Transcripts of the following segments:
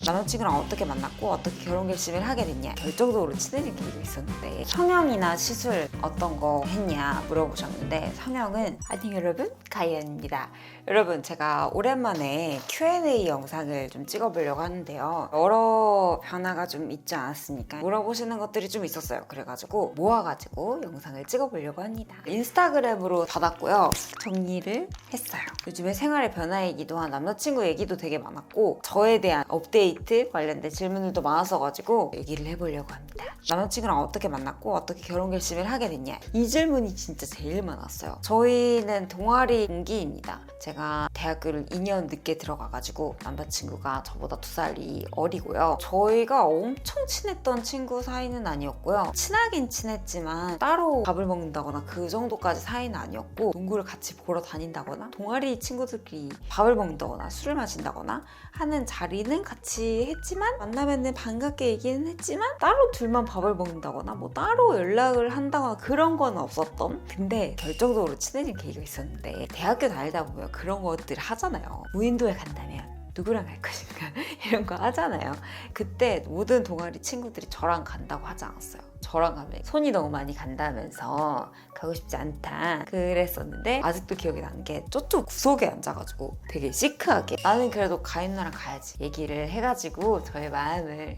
남자친구랑 어떻게 만났고 어떻게 결혼 결심을 하게 됐냐, 결정적으로 친해진 계기가 있었는데, 성형이나 시술 어떤 거 했냐 물어보셨는데, 성형은 안녕 여러분, 가이언입니다. 여러분, 제가 오랜만에 Q&A 영상을 좀 찍어보려고 하는데요, 여러 변화가 좀 있지 않았습니까? 물어보시는 것들이 좀 있었어요. 그래가지고 모아가지고 영상을 찍어보려고 합니다. 인스타그램으로 받았고요, 정리를 했어요. 요즘에 생활의 변화이기도 한 남자친구 얘기도 되게 많았고, 저에 대한 업데이트 관련된 질문들도 많았어가지고 얘기를 해보려고 합니다. 남자친구랑 어떻게 만났고 어떻게 결혼 결심을 하게 됐냐, 이 질문이 진짜 제일 많았어요. 저희는 동아리 동기입니다. 제가 대학교를 2년 늦게 들어가가지고 남자친구가 저보다 2살이 어리고요. 저희가 엄청 친했던 친구 사이는 아니었고요. 친하긴 친했지만 따로 밥을 먹는다거나 그 정도까지 사이는 아니었고, 농구를 같이 보러 다닌다거나 동아리 친구들끼리 밥을 먹는다거나 술을 마신다거나 하는 자리는 같이 했지만, 만나면은 반갑게 얘기는 했지만 따로 둘만 밥을 먹는다거나 뭐 따로 연락을 한다거나 그런 건 없었던. 근데 결정적으로 친해진 계기가 있었는데, 대학교 다니다 보면 그런 것들 하잖아요. 무인도에 간다면 누구랑 갈 것인가 이런 거 하잖아요. 그때 모든 동아리 친구들이 저랑 간다고 하지 않았어요. 저랑 가면 손이 너무 많이 간다면서 가고 싶지 않다 그랬었는데, 아직도 기억이 나는 게 저쪽 구석에 앉아가지고 되게 시크하게 나는 그래도 가인나랑 가야지 얘기를 해가지고 저의 마음을,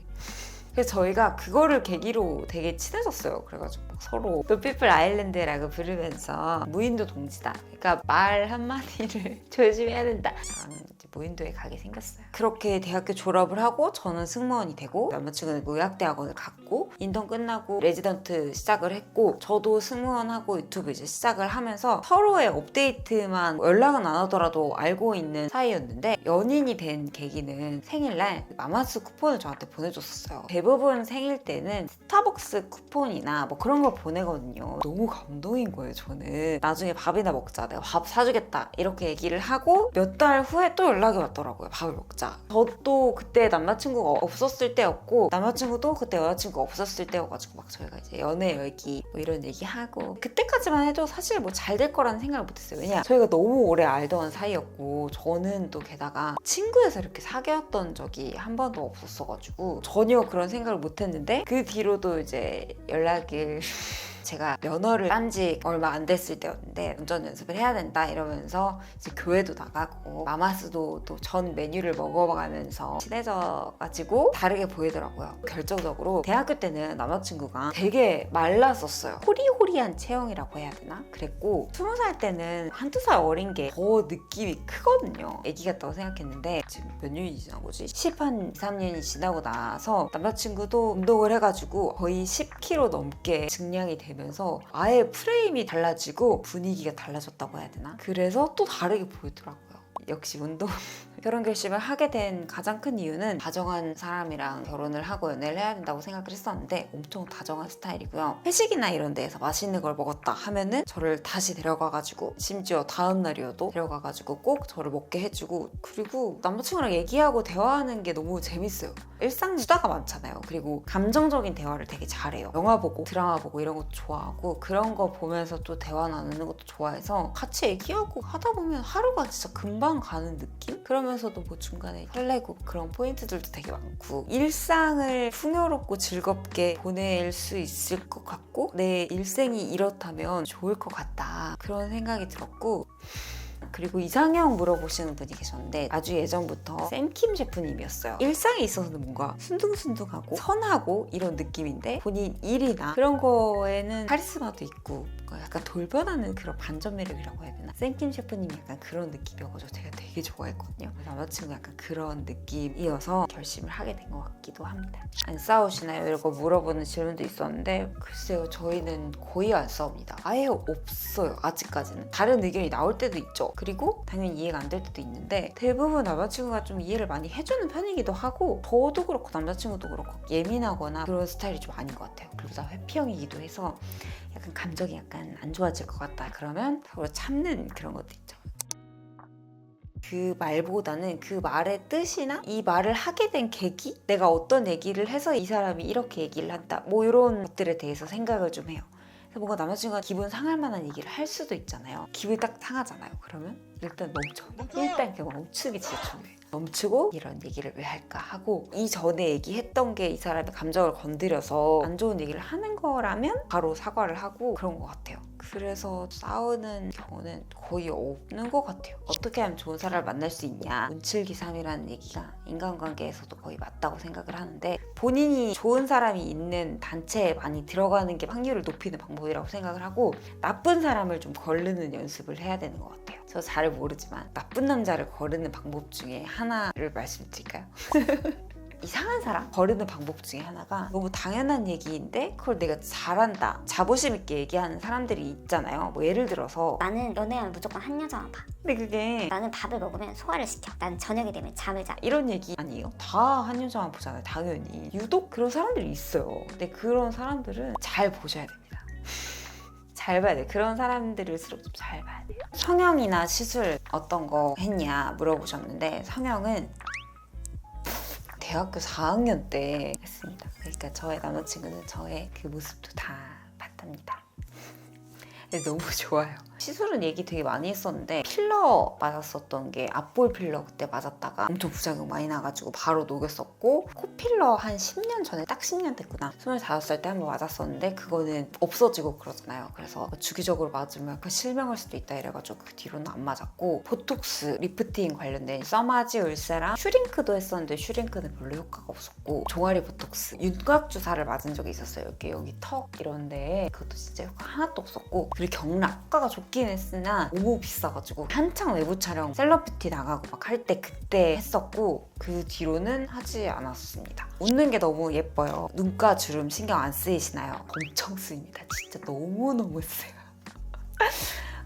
그래서 저희가 그거를 계기로 되게 친해졌어요. 그래가지고 서로 노피플 아일랜드라고 부르면서 무인도 동지다, 그러니까 말 한마디를 조심해야 된다, 무인도에 가게 생겼어요. 그렇게 대학교 졸업을 하고 저는 승무원이 되고, 남자친구는 의학대학원을 갔고, 인턴 끝나고 레지던트 시작을 했고, 저도 승무원하고 유튜브 이제 시작을 하면서 서로의 업데이트만 연락은 안 하더라도 알고 있는 사이였는데, 연인이 된 계기는 생일날 마마스 쿠폰을 저한테 보내줬었어요. 대부분 생일 때는 스타벅스 쿠폰이나 뭐 그런 걸 보내거든요. 너무 감동인 거예요. 저는 나중에 밥이나 먹자, 내가 밥 사주겠다 이렇게 얘기를 하고 몇 달 후에 또 연락이 왔더라고요. 밥을 먹자. 저도 그때 남자친구가 없었을 때였고, 남자친구도 그때 여자친구가 없었을 때여가지고 막 저희가 이제 연애 얘기 뭐 이런 얘기하고, 그때까지만 해도 사실 뭐 잘 될 거라는 생각을 못했어요. 왜냐, 저희가 너무 오래 알던 사이였고, 저는 또 게다가 친구에서 이렇게 사귀었던 적이 한 번도 없었어가지고 전혀 그런 생각을 못했는데, 그 뒤로도 이제 연락을 제가 면허를 딴 지 얼마 안 됐을 때였는데 운전 연습을 해야 된다 이러면서 이제 교회도 나가고 마마스도 또 전 메뉴를 먹어가면서 친해져가지고 다르게 보이더라고요. 결정적으로 대학교 때는 남자친구가 되게 말랐었어요. 호리호리한 체형이라고 해야 되나? 그랬고 20살 때는 한두 살 어린 게 더 느낌이 크거든요. 애기 같다고 생각했는데 지금 몇 년이 지난 거지? 13년이 지나고 나서 남자친구도 운동을 해가지고 거의 10kg 넘게 증량이 되면서 아예 프레임이 달라지고 분위기가 달라졌다고 해야 되나? 그래서 또 다르게 보이더라고요. 역시 운동. 결혼 결심을 하게 된 가장 큰 이유는 다정한 사람이랑 결혼을 하고 연애를 해야 된다고 생각을 했었는데, 엄청 다정한 스타일이고요. 회식이나 이런 데에서 맛있는 걸 먹었다 하면은 저를 다시 데려가가지고, 심지어 다음 날이어도 데려가가지고 꼭 저를 먹게 해주고, 그리고 남자친구랑 얘기하고 대화하는 게 너무 재밌어요. 일상 수다가 많잖아요. 그리고 감정적인 대화를 되게 잘해요. 영화 보고 드라마 보고 이런 것도 좋아하고, 그런 거 보면서 또 대화 나누는 것도 좋아해서 같이 얘기하고 하다 보면 하루가 진짜 금방 가는 느낌? 그러면서도 뭐 중간에 설레고 그런 포인트들도 되게 많고, 일상을 풍요롭고 즐겁게 보낼 수 있을 것 같고, 내 일생이 이렇다면 좋을 것 같다, 그런 생각이 들었고, 그리고 이상형 물어보시는 분이 계셨는데, 아주 예전부터 샘킴 셰프님이었어요. 일상에 있어서는 뭔가 순둥순둥하고 선하고 이런 느낌인데, 본인 일이나 그런 거에는 카리스마도 있고 약간 돌변하는 그런 반전 매력이라고 해야 되나? 샘킴 셰프님이 약간 그런 느낌이어가지고 제가 되게 좋아했거든요. 남자친구 약간 그런 느낌이어서 결심을 하게 된 것 같기도 합니다. 안 싸우시나요? 이런 거 물어보는 질문도 있었는데, 글쎄요, 저희는 거의 안 싸웁니다. 아예 없어요. 아직까지는. 다른 의견이 나올 때도 있죠. 그리고 당연히 이해가 안 될 때도 있는데, 대부분 남자친구가 좀 이해를 많이 해주는 편이기도 하고, 저도 그렇고 남자친구도 그렇고 예민하거나 그런 스타일이 좀 아닌 것 같아요. 그리고 다 회피형이기도 해서 약간 감정이 약간 안 좋아질 것 같다 그러면 서로 참는 그런 것도 있죠. 그 말보다는 그 말의 뜻이나 이 말을 하게 된 계기? 내가 어떤 얘기를 해서 이 사람이 이렇게 얘기를 한다, 뭐 이런 것들에 대해서 생각을 좀 해요. 그래서 뭔가 남자친구가 기분 상할 만한 얘기를 할 수도 있잖아요. 기분이 딱 상하잖아요. 그러면 일단 멈춰. 일단 그냥 멈추기 진짜 중요해요. 멈추고 이런 얘기를 왜 할까 하고 이전에 얘기했던 게 이 사람의 감정을 건드려서 안 좋은 얘기를 하는 거라면 바로 사과를 하고 그런 것 같아요. 그래서 싸우는 경우는 거의 없는 것 같아요. 어떻게 하면 좋은 사람을 만날 수 있냐, 운칠기삼이라는 얘기가 인간관계에서도 거의 맞다고 생각을 하는데, 본인이 좋은 사람이 있는 단체에 많이 들어가는 게 확률을 높이는 방법이라고 생각을 하고, 나쁜 사람을 좀 거르는 연습을 해야 되는 것 같아요. 저 잘 모르지만 나쁜 남자를 거르는 방법 중에 하나를 말씀드릴까요? 이상한 사람 거르는 방법 중에 하나가, 너무 당연한 얘기인데 그걸 내가 잘한다, 자부심 있게 얘기하는 사람들이 있잖아요. 뭐 예를 들어서 나는 연애하면 무조건 한 여자만 봐. 근데 그게 나는 밥을 먹으면 소화를 시켜. 난 저녁이 되면 잠을 자. 이런 얘기 아니에요? 다 한 여자만 보잖아요. 당연히 유독 그런 사람들이 있어요. 근데 그런 사람들은 잘 보셔야 됩니다. 잘 봐야 돼. 그런 사람들일수록 좀 잘 봐야 돼요. 성형이나 시술 어떤 거 했냐 물어보셨는데, 성형은 대학교 4학년 때 했습니다. 그러니까 저의 남자친구는 저의 그 모습도 다 봤답니다. 너무 좋아요. 시술은 얘기 되게 많이 했었는데, 필러 맞았었던 게 앞볼 필러 그때 맞았다가 엄청 부작용 많이 나가지고 바로 녹였었고, 코필러 한 10년 전에, 딱 10년 됐구나, 25살 때 한 번 맞았었는데 그거는 없어지고 그러잖아요. 그래서 주기적으로 맞으면 약간 실명할 수도 있다 이래가지고 그 뒤로는 안 맞았고, 보톡스, 리프팅 관련된 써마지, 울세랑 슈링크도 했었는데 슈링크는 별로 효과가 없었고, 종아리 보톡스, 윤곽 주사를 맞은 적이 있었어요. 여기 턱 이런 데에. 그것도 진짜 효과 하나도 없었고, 그리고 경락, 효과가 좋긴 했으나 너무 비싸가지고 한창 외부 촬영 셀럽뷰티 나가고 막 할 때 그때 했었고, 그 뒤로는 하지 않았습니다. 웃는 게 너무 예뻐요. 눈가 주름 신경 안 쓰이시나요? 엄청 쓰입니다. 진짜 너무너무 쓰여요.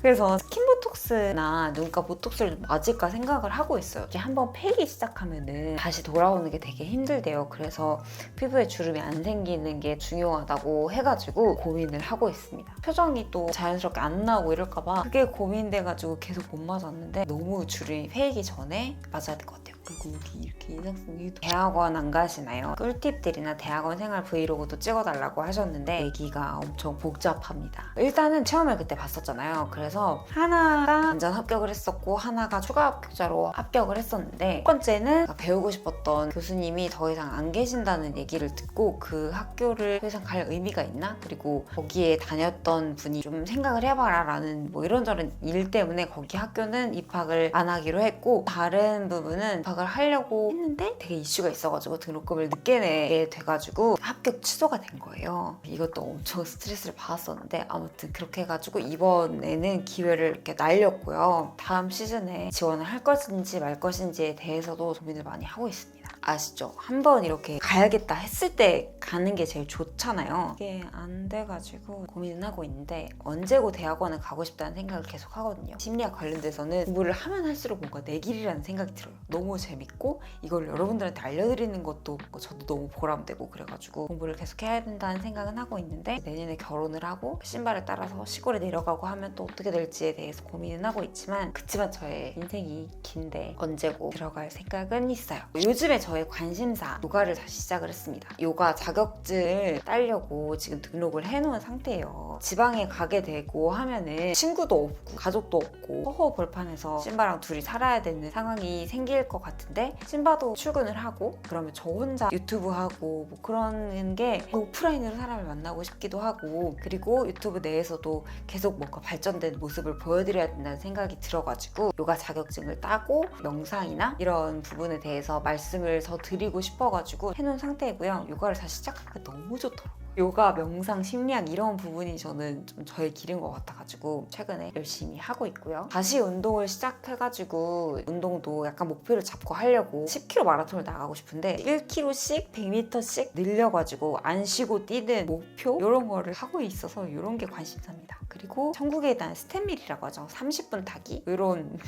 그래서 스킨 보톡스나 눈가 보톡스를 맞을까 생각을 하고 있어요. 이게 한번 패기 시작하면은 다시 돌아오는 게 되게 힘들대요. 그래서 피부에 주름이 안 생기는 게 중요하다고 해가지고 고민을 하고 있습니다. 표정이 또 자연스럽게 안 나오고 이럴까봐 그게 고민돼가지고 계속 못 맞았는데, 너무 주름이 패이기 전에 맞아야 될 것 같아요. 그리고 여기 이렇게 인상성이. 대학원 안 가시나요? 꿀팁들이나 대학원 생활 브이로그도 찍어달라고 하셨는데 얘기가 엄청 복잡합니다. 일단은 처음에 그때 봤었잖아요. 그래서 하나가 완전 합격을 했었고 하나가 추가 합격자로 합격을 했었는데, 첫 번째는 배우고 싶었던 교수님이 더 이상 안 계신다는 얘기를 듣고 그 학교를 더 이상 갈 의미가 있나? 그리고 거기에 다녔던 분이 좀 생각을 해봐라 라는 뭐 이런저런 일 때문에 거기 학교는 입학을 안 하기로 했고, 다른 부분은 입학을 하려고 했는데 되게 이슈가 있어가지고 등록금을 늦게 내게 돼가지고 합격 취소가 된 거예요. 이것도 엄청 스트레스를 받았었는데, 아무튼 그렇게 해가지고 이번에는 기회를 이렇게 날렸고요. 다음 시즌에 지원을 할 것인지 말 것인지에 대해서도 고민을 많이 하고 있습니다. 아시죠? 한번 이렇게 가야겠다 했을 때 가는 게 제일 좋잖아요. 이게 안 돼가지고 고민은 하고 있는데, 언제고 대학원을 가고 싶다는 생각을 계속 하거든요. 심리학 관련돼서는 공부를 하면 할수록 뭔가 내 길이라는 생각이 들어요. 너무 재밌고 이걸 여러분들한테 알려드리는 것도 저도 너무 보람되고, 그래가지고 공부를 계속 해야 된다는 생각은 하고 있는데, 내년에 결혼을 하고 신발을 따라서 시골에 내려가고 하면 또 어떻게 될지에 대해서 고민은 하고 있지만, 그치만 저의 인생이 긴데 언제고 들어갈 생각은 있어요. 요즘에 저의 관심사 요가를 다시 시작을 했습니다. 요가 자격증을 따려고 지금 등록을 해놓은 상태예요. 지방에 가게 되고 하면은 친구도 없고 가족도 없고 허허벌판에서 신바랑 둘이 살아야 되는 상황이 생길 것 같은데, 신바도 출근을 하고 그러면 저 혼자 유튜브 하고 뭐 그러는 게 오프라인으로 사람을 만나고 싶기도 하고, 그리고 유튜브 내에서도 계속 뭔가 발전된 모습을 보여드려야 된다는 생각이 들어가지고 요가 자격증을 따고 명상이나 이런 부분에 대해서 말씀을 더 드리고 싶어가지고 해놓은 상태이고요. 요가를 다시 시작하니까 너무 좋더라고요. 요가, 명상, 심리학 이런 부분이 저는 좀 저의 길인 것 같아가지고 최근에 열심히 하고 있고요. 다시 운동을 시작해가지고 운동도 약간 목표를 잡고 하려고 10km 마라톤을 나가고 싶은데 1km씩 100m씩 늘려가지고 안 쉬고 뛰는 목표 이런 거를 하고 있어서 이런 게 관심사입니다. 그리고 천국에 대한 스탠밀이라고 하죠. 30분 타기 이런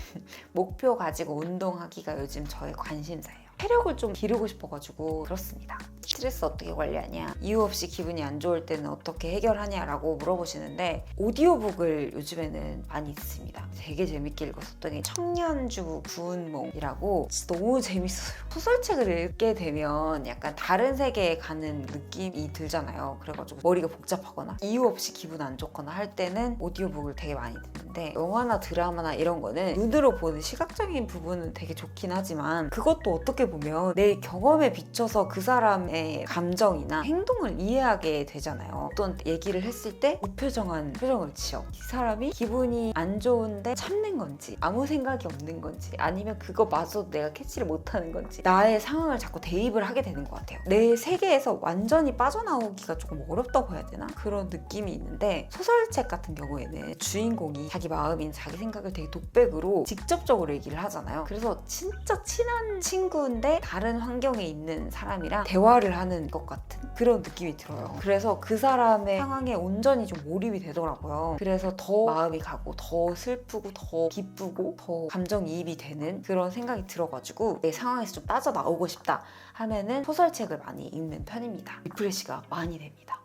목표 가지고 운동하기가 요즘 저의 관심사예요. 체력을 좀 기르고 싶어가지고 그렇습니다. 스트레스 어떻게 관리하냐, 이유 없이 기분이 안 좋을 때는 어떻게 해결하냐라고 물어보시는데 오디오북을 요즘에는 많이 듣습니다. 되게 재밌게 읽었었던 게 청년주 구운몽이라고 진짜 너무 재밌어요. 소설책을 읽게 되면 약간 다른 세계에 가는 느낌이 들잖아요. 그래가지고 머리가 복잡하거나 이유 없이 기분 안 좋거나 할 때는 오디오북을 되게 많이 듣는데 영화나 드라마나 이런 거는 눈으로 보는 시각적인 부분은 되게 좋긴 하지만 그것도 어떻게 보면 내 경험에 비춰서 그 사람의 감정이나 행동을 이해하게 되잖아요. 어떤 얘기를 했을 때 무표정한 표정을 지어. 이 사람이 기분이 안 좋은데 참는 건지 아무 생각이 없는 건지 아니면 그거마저 내가 캐치를 못하는 건지 나의 상황을 자꾸 대입을 하게 되는 것 같아요. 내 세계에서 완전히 빠져나오기가 조금 어렵다고 해야 되나? 그런 느낌이 있는데 소설책 같은 경우에는 주인공이 자기 마음인 자기 생각을 되게 독백으로 직접적으로 얘기를 하잖아요. 그래서 진짜 친한 친구인데 다른 환경에 있는 사람이랑 대화를 하는 것 같은 그런 느낌이 들어요. 그래서 그 사람의 상황에 온전히 좀 몰입이 되더라고요. 그래서 더 마음이 가고 더 슬프고 더 기쁘고 더 감정이입이 되는 그런 생각이 들어가지고 내 상황에서 좀 빠져나오고 싶다 하면은 소설책을 많이 읽는 편입니다. 리프레시가 많이 됩니다.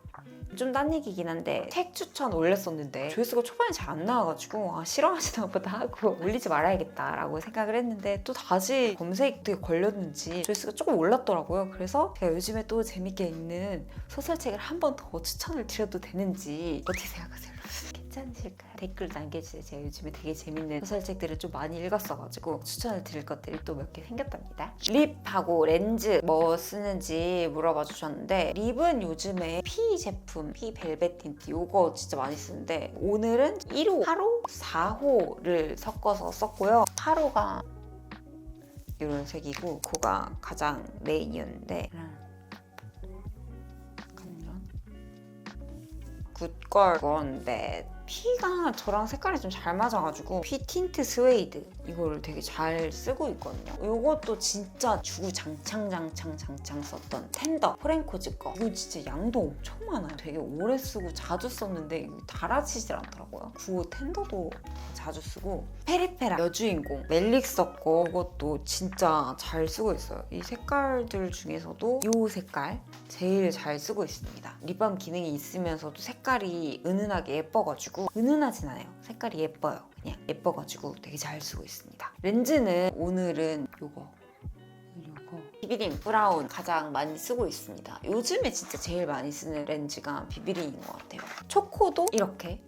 좀 딴 얘기긴 한데 책 추천 올렸었는데 조회수가 초반에 잘 안 나와가지고 싫어하시나 보다 하고 올리지 말아야겠다라고 생각을 했는데 또 다시 검색에 걸렸는지 조회수가 조금 올랐더라고요. 그래서 제가 요즘에 또 재밌게 읽는 소설책을 한 번 더 추천을 드려도 되는지 어떻게 생각하세요? 괜찮으실까요? 댓글 남겨주세요. 제가 요즘에 되게 재밌는 소설책들을 좀 많이 읽었어가지고 추천을 드릴 것들이 또 몇 개 생겼답니다. 립하고 렌즈 뭐 쓰는지 물어봐 주셨는데 립은 요즘에 피 제품, 피 벨벳 틴트 요거 진짜 많이 쓰는데 오늘은 1호, 8호, 4호를 섞어서 썼고요. 8호가 이런 색이고 9가 가장 메인이었는데 굿걸 건데 피가 저랑 색깔이 좀 잘 맞아가지고 피 틴트 스웨이드 이거를 되게 잘 쓰고 있거든요. 이것도 진짜 주구장창 썼던 텐더 프랭코즈 거. 이거 진짜 양도 엄청 많아요. 되게 오래 쓰고 자주 썼는데 달아지질 않더라고요. 구호 텐더도 자주 쓰고 페리페라 여주인공 멜릭서 거 이것도 진짜 잘 쓰고 있어요. 이 색깔들 중에서도 이 색깔 제일 잘 쓰고 있습니다. 립밤 기능이 있으면서도 색깔이 은은하게 예뻐가지고 은은하진 않아요. 색깔이 예뻐요. 그냥 예뻐가지고 되게 잘 쓰고 있습니다. 렌즈는 오늘은 요거 비비린 브라운 가장 많이 쓰고 있습니다. 요즘에 진짜 제일 많이 쓰는 렌즈가 비비린인 것 같아요. 초코도 이렇게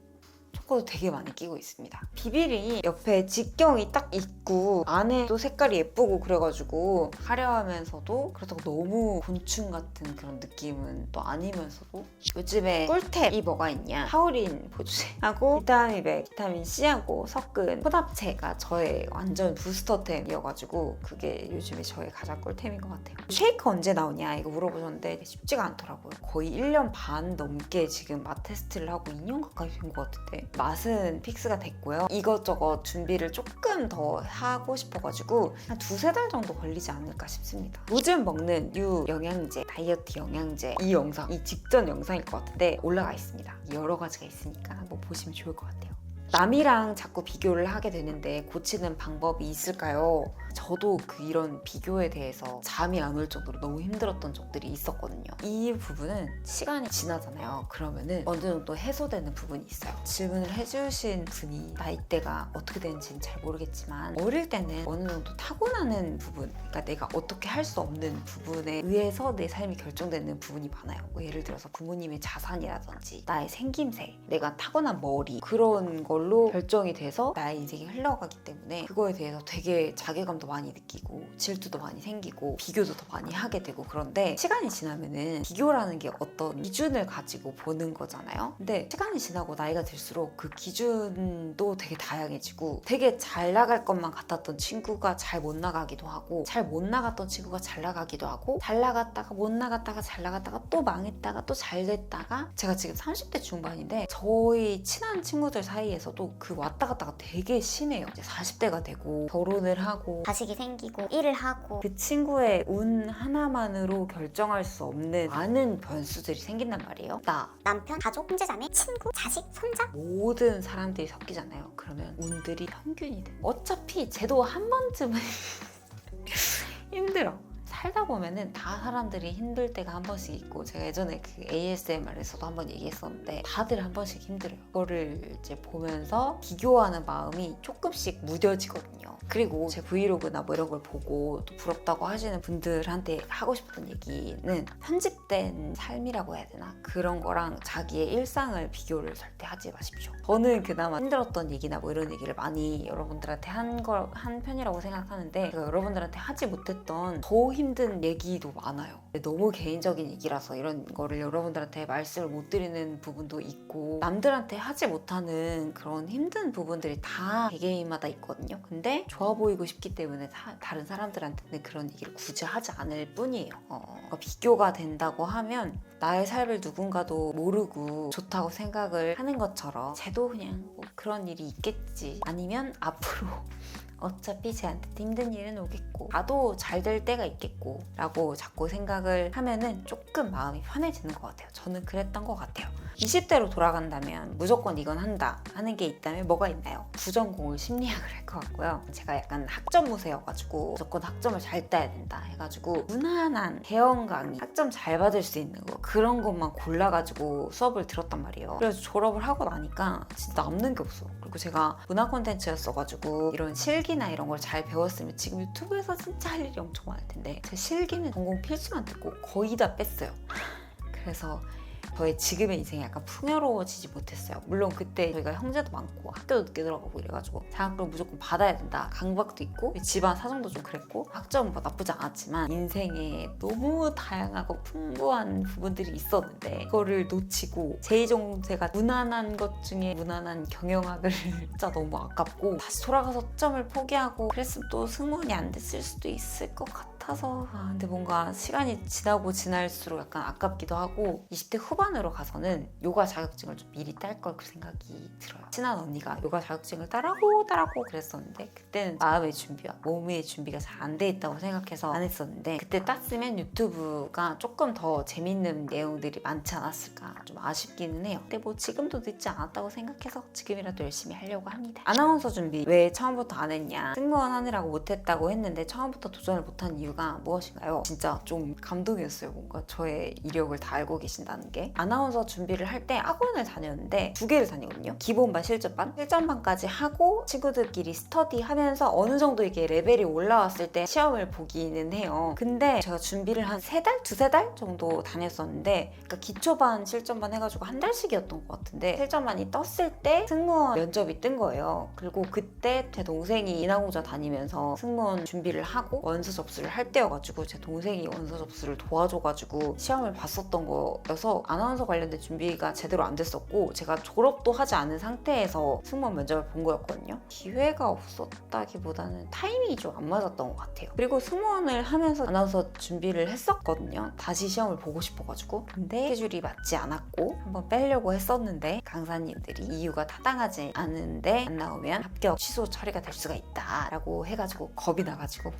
초코도 되게 많이 끼고 있습니다. 비비린이 옆에 직경이 딱 있고 안에 또 색깔이 예쁘고 그래가지고 화려하면서도 그렇다고 너무 곤충 같은 그런 느낌은 또 아니면서도 요즘에 꿀템이 뭐가 있냐, 하우린 보조제하고 비타민 B, 비타민 C하고 섞은 혼합체가 저의 완전 부스터템이어가지고 그게 요즘에 저의 가장 꿀템인 것 같아요. 쉐이크 언제 나오냐 이거 물어보셨는데 쉽지가 않더라고요. 거의 1년 반 넘게 지금 맛 테스트를 하고 2년 가까이 된 것 같은데 맛은 픽스가 됐고요. 이것저것 준비를 조금 더 하고 싶어가지고 한 2-3달 정도 걸리지 않을까 싶습니다. 요즘 먹는 뉴 영양제, 다이어트 영양제 이 영상, 이 직전 영상일 것 같은데 올라가 있습니다. 여러 가지가 있으니까 한번 보시면 좋을 것 같아요. 남이랑 자꾸 비교를 하게 되는데 고치는 방법이 있을까요? 저도 이런 비교에 대해서 잠이 안 올 정도로 너무 힘들었던 적들이 있었거든요. 이 부분은 시간이 지나잖아요. 그러면은 어느 정도 해소되는 부분이 있어요. 질문을 해주신 분이 나이대가 어떻게 되는지는 잘 모르겠지만 어릴 때는 어느 정도 타고나는 부분, 그러니까 내가 어떻게 할 수 없는 부분에 의해서 내 삶이 결정되는 부분이 많아요. 뭐 예를 들어서 부모님의 자산이라든지 나의 생김새, 내가 타고난 머리 그런 걸로 결정이 돼서 나의 인생이 흘러가기 때문에 그거에 대해서 되게 자괴감도 많이 느끼고 질투도 많이 생기고 비교도 더 많이 하게 되고 그런데 시간이 지나면은 비교라는 게 어떤 기준을 가지고 보는 거잖아요. 근데 시간이 지나고 나이가 들수록 그 기준도 되게 다양해지고 되게 잘 나갈 것만 같았던 친구가 잘 못 나가기도 하고 잘 못 나갔던 친구가 잘 나가기도 하고 잘 나갔다가 못 나갔다가 잘 나갔다가 또 망했다가 또 잘 됐다가 제가 지금 30대 중반인데 저희 친한 친구들 사이에서도 그 왔다 갔다가 되게 심해요. 이제 40대가 되고 결혼을 하고 자식이 생기고 일을 하고 그 친구의 운 하나만으로 결정할 수 없는 많은 변수들이 생긴단 말이에요. 나, 남편, 가족, 형제자매, 친구, 자식, 손자 모든 사람들이 섞이잖아요. 그러면 운들이 평균이 돼. 어차피 쟤도 한 번쯤은 힘들어. 살다 보면은 다 사람들이 힘들 때가 한 번씩 있고, 제가 예전에 그 ASMR에서도 한번 얘기했었는데 다들 한 번씩 힘들어요. 그거를 이제 보면서 비교하는 마음이 조금씩 무뎌지거든요. 그리고 제 브이로그나 뭐 이런 걸 보고 또 부럽다고 하시는 분들한테 하고 싶은 얘기는, 편집된 삶이라고 해야 되나? 그런 거랑 자기의 일상을 비교를 절대 하지 마십시오. 저는 그나마 힘들었던 얘기나 뭐 이런 얘기를 많이 여러분들한테 한 편이라고 생각하는데, 제가 여러분들한테 하지 못했던 더 힘든 얘기도 많아요. 너무 개인적인 얘기라서 이런 거를 여러분들한테 말씀을 못 드리는 부분도 있고, 남들한테 하지 못하는 그런 힘든 부분들이 다 개개인마다 있거든요. 근데 좋아 보이고 싶기 때문에 다른 사람들한테는 그런 얘기를 굳이 하지 않을 뿐이에요. 비교가 된다고 하면 나의 삶을 누군가도 모르고 좋다고 생각을 하는 것처럼, 쟤도 그냥 뭐 그런 일이 있겠지, 아니면 앞으로 어차피 쟤한테 힘든 일은 오겠고 나도 잘 될 때가 있겠고 라고 자꾸 생각을 하면은 조금 마음이 편해지는 것 같아요. 저는 그랬던 것 같아요. 20대로 돌아간다면 무조건 이건 한다 하는 게 있다면 뭐가 있나요? 부전공을 심리학을 할 것 같고요. 제가 약간 학점 무새여가지고 무조건 학점을 잘 따야 된다 해가지고 무난한 대형 강의, 학점 잘 받을 수 있는 거, 그런 것만 골라가지고 수업을 들었단 말이에요. 그래서 졸업을 하고 나니까 진짜 남는 게 없어. 그리고 제가 문화 콘텐츠였어가지고 이런 실기나 이런 걸 잘 배웠으면 지금 유튜브에서 진짜 할 일이 엄청 많을 텐데, 제 실기는 전공 필수만 듣고 거의 다 뺐어요. 그래서 저의 지금의 인생이 약간 풍요로워지지 못했어요. 물론 그때 저희가 형제도 많고 학교도 늦게 들어가고 이래가지고 장학금 무조건 받아야 된다, 강박도 있고 집안 사정도 좀 그랬고, 학점은 뭐 나쁘지 않았지만 인생에 너무 다양하고 풍부한 부분들이 있었는데 그거를 놓치고 제2종제가 무난한 것 중에 무난한 경영학을 진짜 너무 아깝고, 다시 돌아가서 학점을 포기하고 그랬으면 또 승무원이 안 됐을 수도 있을 것 같아서, 근데 뭔가 시간이 지나고 지날수록 약간 아깝기도 하고, 20대 후반으로 가서는 요가 자격증을 좀 미리 딸 걸 그 생각이 들어요. 친한 언니가 요가 자격증을 따라고 그랬었는데, 그때는 마음의 준비와 몸의 준비가 잘 안 돼 있다고 생각해서 안 했었는데, 그때 땄으면 유튜브가 조금 더 재밌는 내용들이 많지 않았을까 좀 아쉽기는 해요. 근데 뭐 지금도 늦지 않았다고 생각해서 지금이라도 열심히 하려고 합니다. 아나운서 준비 왜 처음부터 안 했냐, 승무원 하느라고 못했다고 했는데 처음부터 도전을 못한 이유가 무엇인가요? 진짜 좀 감동이었어요. 뭔가 저의 이력을 다 알고 계신다는 게. 아나운서 준비를 할 때 학원을 다녔는데 2개를 다니거든요. 기본반, 실전반까지 하고 친구들끼리 스터디하면서 어느 정도 이게 레벨이 올라왔을 때 시험을 보기는 해요. 근데 제가 준비를 한 3달? 2-3달 정도 다녔었는데, 그러니까 기초반, 실전반 해가지고 한 달씩이었던 것 같은데, 실전반이 떴을 때 승무원 면접이 뜬 거예요. 그리고 그때 제 동생이 인하공자 다니면서 승무원 준비를 하고 원서 접수를 할 때여가지고 제 동생이 원서 접수를 도와줘가지고 시험을 봤었던 거여서 아나운서 관련된 준비가 제대로 안 됐었고, 제가 졸업도 하지 않은 상태에서 승무원 면접을 본 거였거든요. 기회가 없었다기보다는 타이밍이 좀 안 맞았던 것 같아요. 그리고 승무원을 하면서 아나운서 준비를 했었거든요. 다시 시험을 보고 싶어가지고. 근데 스케줄이 맞지 않았고 한번 빼려고 했었는데, 강사님들이 이유가 타당하지 않은데 안 나오면 합격 취소 처리가 될 수가 있다 라고 해가지고 겁이 나가지고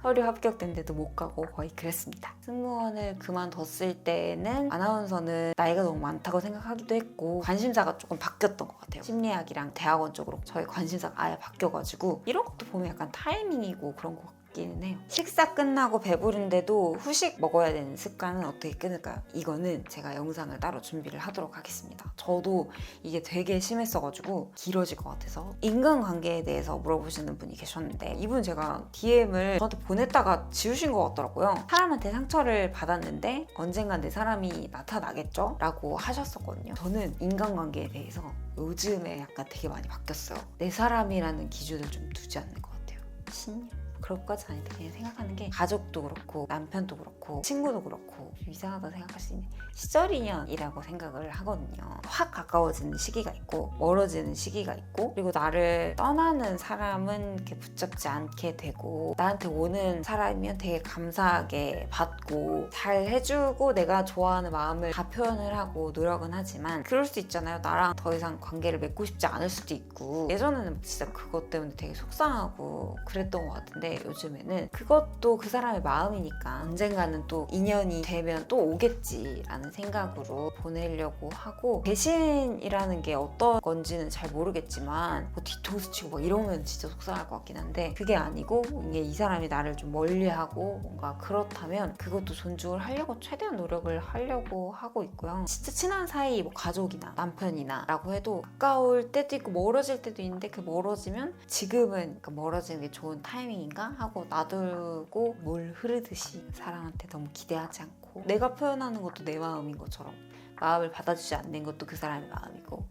서류 합격된데도 못 가고 거의 그랬습니다. 승무원을 그만뒀을 때는 아나운서는 나이가 너무 많다고 생각하기도 했고, 관심사가 조금 바뀌었던 것 같아요. 심리학이랑 대학원 쪽으로 저희 관심사가 아예 바뀌어가지고, 이런 것도 보면 약간 타이밍이고 그런 것 같기는 해요. 식사 끝나고 배부른데도 후식 먹어야 되는 습관은 어떻게 끊을까요? 이거는 제가 영상을 따로 준비를 하도록 하겠습니다. 저도 이게 되게 심했어가지고 길어질 것 같아서. 인간관계에 대해서 물어보시는 분이 계셨는데, 이분 제가 DM을 저한테 보냈다가 지우신 것 같더라고요. 사람한테 상처를 받았는데 언젠간 내 사람이 나타나겠죠? 라고 하셨었거든요. 저는 인간관계에 대해서 요즘에 약간 되게 많이 바뀌었어요. 내 사람이라는 기준을 좀 두지 않는 것 같아요. 신념? 그럴 것까지 아닌데, 그냥 생각하는 게 가족도 그렇고 남편도 그렇고 친구도 그렇고 좀 이상하다 생각할 수 있는 시절인연이라고 생각을 하거든요. 확 가까워지는 시기가 있고 멀어지는 시기가 있고, 그리고 나를 떠나는 사람은 이렇게 붙잡지 않게 되고, 나한테 오는 사람이면 되게 감사하게 받고 잘 해주고 내가 좋아하는 마음을 다 표현을 하고 노력은 하지만, 그럴 수 있잖아요. 나랑 더 이상 관계를 맺고 싶지 않을 수도 있고. 예전에는 진짜 그것 때문에 되게 속상하고 그랬던 것 같은데, 있는데 요즘에는 그것도 그 사람의 마음이니까 언젠가는 또 인연이 되면 또 오겠지라는 생각으로 보내려고 하고, 배신이라는 게 어떤 건지는 잘 모르겠지만 뭐 뒤통수 치고 막 이러면 진짜 속상할 것 같긴 한데, 그게 아니고 이게 이 사람이 나를 좀 멀리하고 뭔가 그렇다면 그것도 존중을 하려고 최대한 노력을 하려고 하고 있고요. 진짜 친한 사이, 뭐 가족이나 남편이나 라고 해도 가까울 때도 있고 멀어질 때도 있는데, 그 멀어지면 지금은 그 멀어지는 게 좋은 타이밍인가 하고 놔두고 물 흐르듯이 사람한테 너무 기대하지 않고, 내가 표현하는 것도 내 마음인 것처럼 마음을 받아주지 않는 것도 그 사람의 마음이고,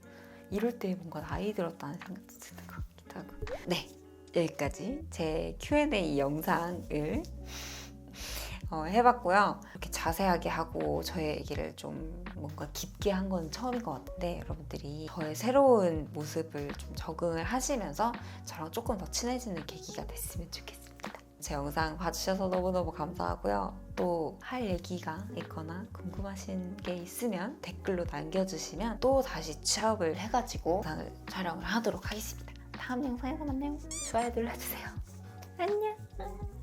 이럴 때 뭔가 나이 들었다는 생각도 드는 것 같기도 하고. 네, 여기까지 제 Q&A 영상을 해봤고요. 이렇게 자세하게 하고 저의 얘기를 좀 뭔가 깊게 한 건 처음인 것 같은데, 여러분들이 저의 새로운 모습을 좀 적응을 하시면서 저랑 조금 더 친해지는 계기가 됐으면 좋겠습니다. 제 영상 봐주셔서 너무너무 감사하고요. 또 할 얘기가 있거나 궁금하신 게 있으면 댓글로 남겨주시면 또 다시 취업을 해가지고 영상을 촬영을 하도록 하겠습니다. 다음 영상에서 만나요. 좋아요 눌러주세요. 안녕.